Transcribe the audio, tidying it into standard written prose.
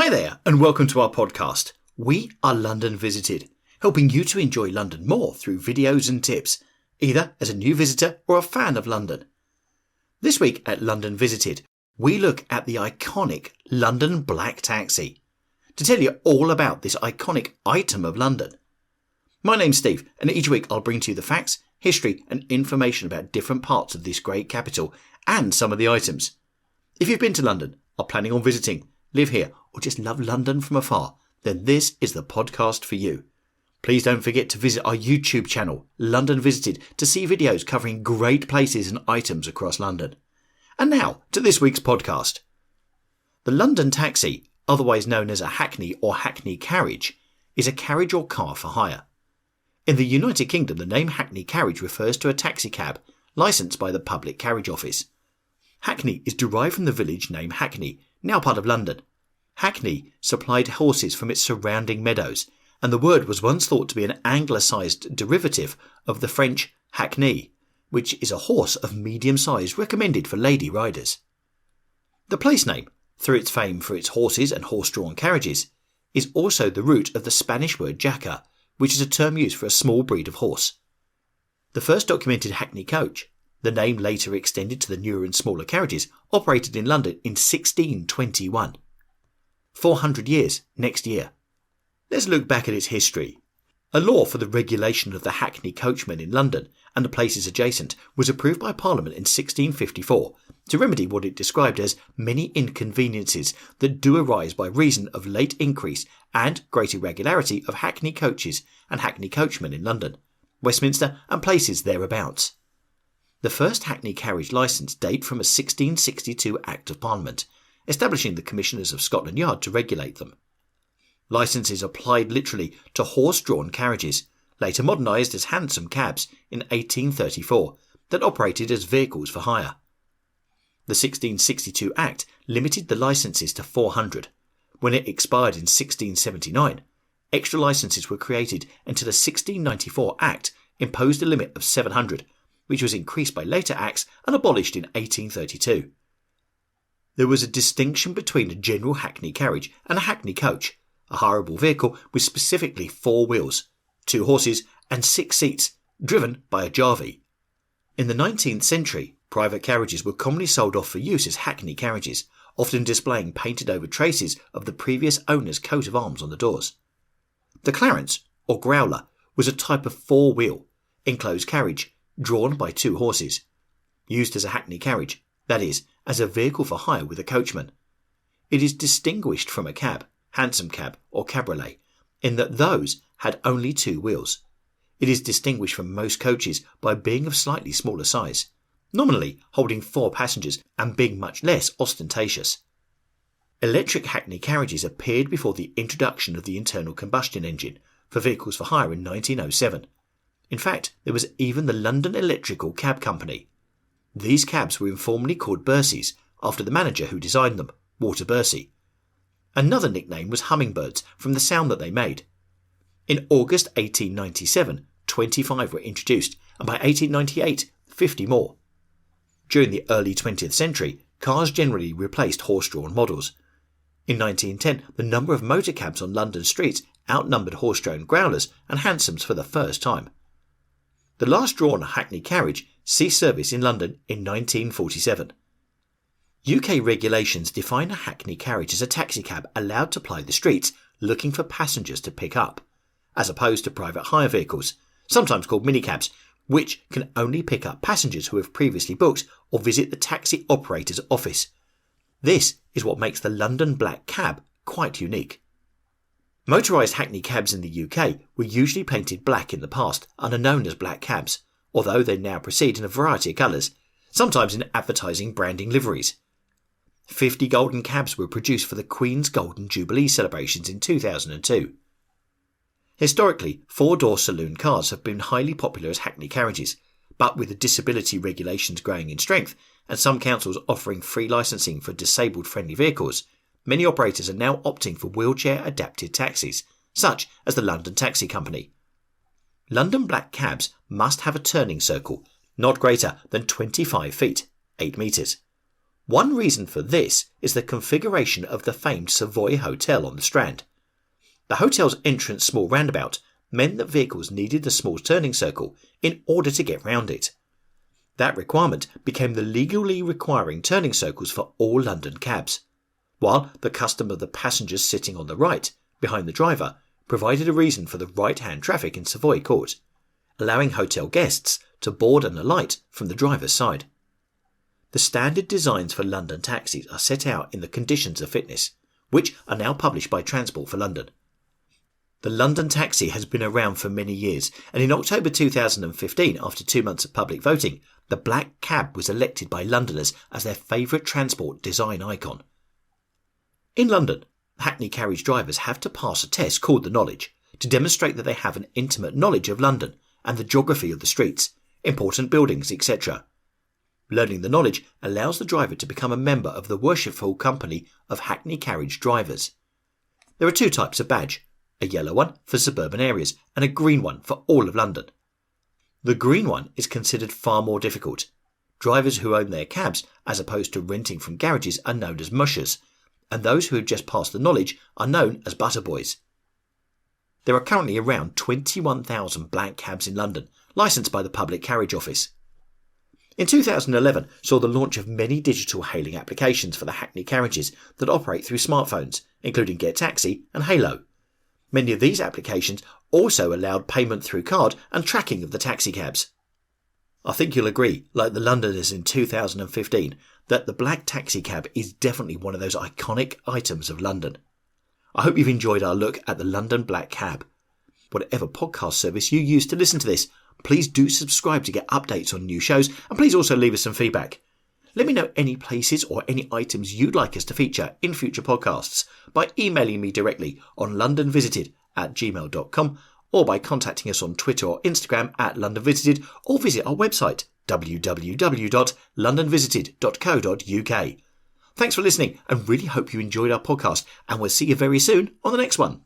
Hi there, and welcome to our podcast. We are London Visited, helping you to enjoy London more through videos and tips, either as a new visitor or a fan of London. This week at London Visited, we look at the iconic London Black Taxi, to tell you all about this iconic item of London. My name's Steve, and each week I'll bring to you the facts, history and information about different parts of this great capital and some of the items. If you've been to London, are planning on visiting, live here, or just love London from afar, then this is the podcast for you. Please don't forget to visit our YouTube channel, London Visited, to see videos covering great places and items across London. And now to this week's podcast. The London taxi, otherwise known as a hackney or hackney carriage, is a carriage or car for hire. In the United Kingdom, the name hackney carriage refers to a taxicab licensed by the Public Carriage Office. Hackney is derived from the village name Hackney, now part of London. Hackney supplied horses from its surrounding meadows, and the word was once thought to be an anglicised derivative of the French hackney, which is a horse of medium size recommended for lady riders. The place name, through its fame for its horses and horse-drawn carriages, is also the root of the Spanish word jaca, which is a term used for a small breed of horse. The first documented hackney coach, the name later extended to the newer and smaller carriages, operated in London in 1621. 400 years next year. Let's look back at its history. A law for the regulation of the hackney coachmen in London and the places adjacent was approved by Parliament in 1654 to remedy what it described as many inconveniences that do arise by reason of late increase and great irregularity of hackney coaches and hackney coachmen in London, Westminster and places thereabouts. The first hackney carriage licence date from a 1662 Act of Parliament, establishing the Commissioners of Scotland Yard to regulate them. Licences applied literally to horse-drawn carriages, later modernised as hansom cabs in 1834, that operated as vehicles for hire. The 1662 Act limited the licences to 400. When it expired in 1679, extra licences were created until the 1694 Act imposed a limit of 700, which was increased by later acts and abolished in 1832. There was a distinction between a general hackney carriage and a hackney coach, a hireable vehicle with specifically 4 wheels, 2 horses and 6 seats, driven by a jarvey. In the 19th century, private carriages were commonly sold off for use as hackney carriages, often displaying painted over traces of the previous owner's coat of arms on the doors. The Clarence, or growler, was a type of 4-wheel, enclosed carriage, drawn by 2 horses, used as a hackney carriage, that is, as a vehicle for hire with a coachman. It is distinguished from a cab, hansom cab or cabriolet, in that those had only 2 wheels. It is distinguished from most coaches by being of slightly smaller size, nominally holding 4 passengers and being much less ostentatious. Electric hackney carriages appeared before the introduction of the internal combustion engine for vehicles for hire in 1907. In fact, there was even the London Electrical Cab Company. These cabs were informally called Berseys, after the manager who designed them, Walter Bersey. Another nickname was hummingbirds from the sound that they made. In August 1897, 25 were introduced, and by 1898, 50 more. During the early 20th century, cars generally replaced horse-drawn models. In 1910, the number of motor cabs on London streets outnumbered horse-drawn growlers and hansoms for the first time. The last drawn hackney carriage ceased service in London in 1947. UK regulations define a hackney carriage as a taxicab allowed to ply the streets looking for passengers to pick up, as opposed to private hire vehicles, sometimes called minicabs, which can only pick up passengers who have previously booked or visit the taxi operator's office. This is what makes the London Black Cab quite unique. Motorised hackney cabs in the UK were usually painted black in the past and are known as black cabs, although they now proceed in a variety of colours, sometimes in advertising branding liveries. 50 golden cabs were produced for the Queen's Golden Jubilee celebrations in 2002. Historically, 4-door saloon cars have been highly popular as hackney carriages, but with the disability regulations growing in strength and some councils offering free licensing for disabled-friendly vehicles, many operators are now opting for wheelchair-adapted taxis, such as the London Taxi Company. London Black cabs must have a turning circle not greater than 25 feet, 8 metres. One reason for this is the configuration of the famed Savoy Hotel on the Strand. The hotel's entrance small roundabout meant that vehicles needed a small turning circle in order to get round it. That requirement became the legally requiring turning circles for all London cabs, while the custom of the passengers sitting on the right, behind the driver, provided a reason for the right-hand traffic in Savoy Court, allowing hotel guests to board and alight from the driver's side. The standard designs for London taxis are set out in the Conditions of Fitness, which are now published by Transport for London. The London taxi has been around for many years, and in October 2015, after 2 months of public voting, the black cab was elected by Londoners as their favourite transport design icon. In London, Hackney carriage drivers have to pass a test called the Knowledge to demonstrate that they have an intimate knowledge of London and the geography of the streets, important buildings, etc. Learning the Knowledge allows the driver to become a member of the Worshipful Company of Hackney Carriage Drivers. There are 2 types of badge, a yellow one for suburban areas and a green one for all of London. The green one is considered far more difficult. Drivers who own their cabs, as opposed to renting from garages, are known as mushers, and those who have just passed the Knowledge are known as butterboys. There are currently around 21,000 black cabs in London, licensed by the Public Carriage Office. In 2011 saw the launch of many digital hailing applications for the Hackney carriages that operate through smartphones, including Get Taxi and Halo. Many of these applications also allowed payment through card and tracking of the taxi cabs. I think you'll agree, like the Londoners in 2015, that the black taxi cab is definitely one of those iconic items of London. I hope you've enjoyed our look at the London Black Cab. Whatever podcast service you use to listen to this, please do subscribe to get updates on new shows, and please also leave us some feedback. Let me know any places or any items you'd like us to feature in future podcasts by emailing me directly on londonvisited@gmail.com or by contacting us on Twitter or Instagram @LondonVisited, or visit our website www.londonvisited.co.uk. Thanks for listening, and really hope you enjoyed our podcast, and we'll see you very soon on the next one.